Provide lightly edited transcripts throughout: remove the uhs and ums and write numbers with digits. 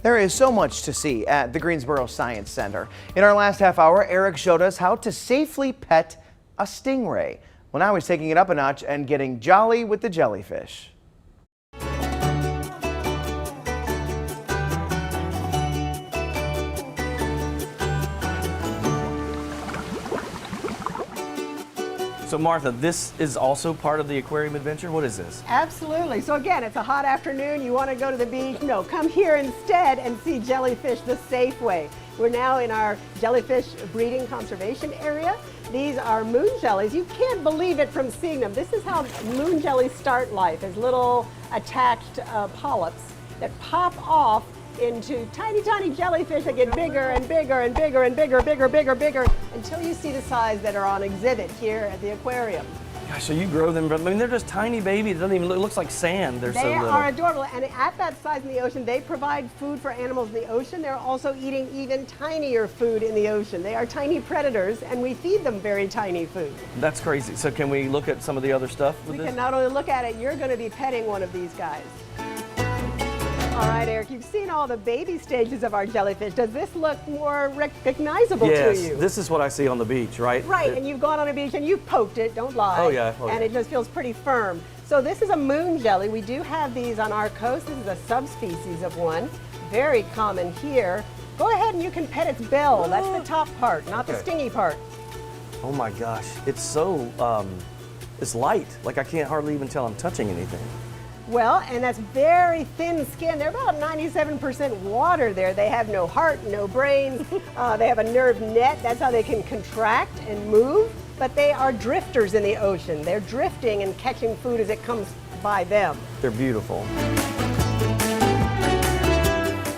There is so much to see at the Greensboro Science Center. In our last half hour, Eric showed us how to safely pet a stingray. Well, now he's taking it up a notch and getting jolly with the jellyfish. So Martha, this is also part of the aquarium adventure? What is this? Absolutely. So again, it's a hot afternoon. You want to go to the beach? No, come here instead and see jellyfish the safe way. We're now in our jellyfish breeding conservation area. These are moon jellies. You can't believe it from seeing them. This is how moon jellies start life, as little attached polyps that pop off into tiny, tiny jellyfish that get bigger and bigger and bigger and bigger, bigger, until you see the size that are on exhibit here at the aquarium. Gosh, so you grow them, I mean, they're just tiny babies. It doesn't even look, it looks like sand. They're so little. They are adorable, and at that size in the ocean, they provide food for animals in the ocean. They're also eating even tinier food in the ocean. They are tiny predators, and we feed them very tiny food. That's crazy. So can we look at some of the other stuff with We this? can not only look at it, you're going to be petting one of these guys. All right, Eric, you've seen all the baby stages of our jellyfish. Does this look more recognizable to you? Yes, this is what I see on the beach, right? Right, and you've gone on a beach and you've poked it, don't lie. Oh, yeah. And it just feels pretty firm. So this is a moon jelly. We do have these on our coast. This is a subspecies of one, very common here. Go ahead and you can pet its bill. That's the top part, not the stingy part. Oh my gosh, it's so, it's light. Like I can't hardly even tell I'm touching anything. Well, and that's very thin skin. They're about 97% water there. They have no heart, no brains. They have a nerve net. That's how they can contract and move. But they are drifters in the ocean. They're drifting and catching food as it comes by them. They're beautiful.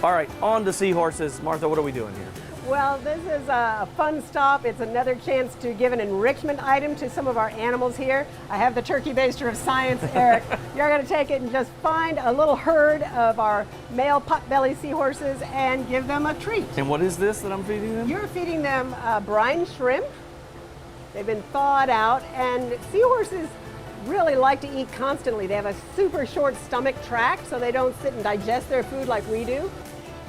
All right, on to seahorses. Martha, what are we doing here? Well, this is a fun stop. It's another chance to give an enrichment item to some of our animals here. I have the turkey baster of science, Eric. You're going to take it and just find a little herd of our male potbelly seahorses and give them a treat. And what is this that I'm feeding them? You're feeding them brine shrimp. They've been thawed out, and seahorses really like to eat constantly. They have a super short stomach tract, so they don't sit and digest their food like we do.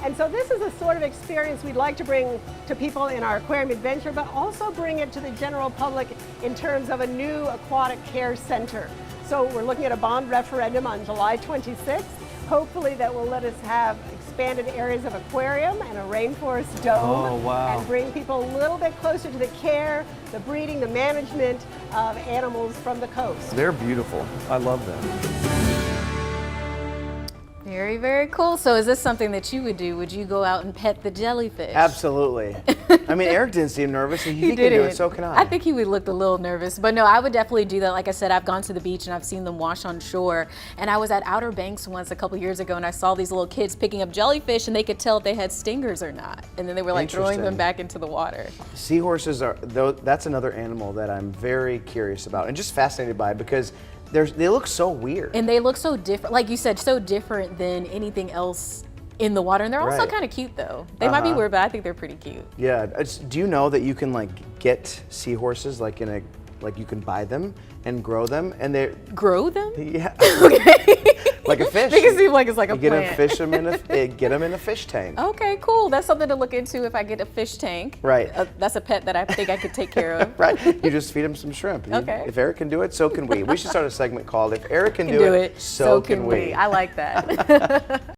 And so this is a sort of experience we'd like to bring to people in our aquarium adventure, but also bring it to the general public in terms of a new aquatic care center. So we're looking at a bond referendum on July 26th. Hopefully that will let us have expanded areas of aquarium and a rainforest dome. And bring people a little bit closer to the care, the breeding, the management of animals from the coast. They're beautiful. I love them. Very, very cool. So is this something that you would do? Would you go out and pet the jellyfish? Absolutely. I mean, Eric didn't seem nervous. He can do it, so can I. I think he would look a little nervous. But no, I would definitely do that. Like I said, I've gone to the beach and I've seen them wash on shore. And I was at Outer Banks once a couple years ago and I saw these little kids picking up jellyfish and they could tell if they had stingers or not. And then they were like throwing them back into the water. Seahorses are, though, that's another animal that I'm very curious about and just fascinated by because they look so weird. And they look so different, like you said, so different than anything else in the water. And they're also kind of cute though. They might be weird, but I think they're pretty cute. Yeah, do you know that you can like get seahorses like in a, like you can buy them and grow them and they grow them? Yeah. Okay. Like a fish. Make it seem like it's like a plant. Get them in a fish tank. Okay, cool. That's something to look into if I get a fish tank. Right. That's a pet that I think I could take care of. Right. You just feed them some shrimp. Okay. If Eric can do it, so can we. We should start a segment called "If Eric can do it, so can we." I like that.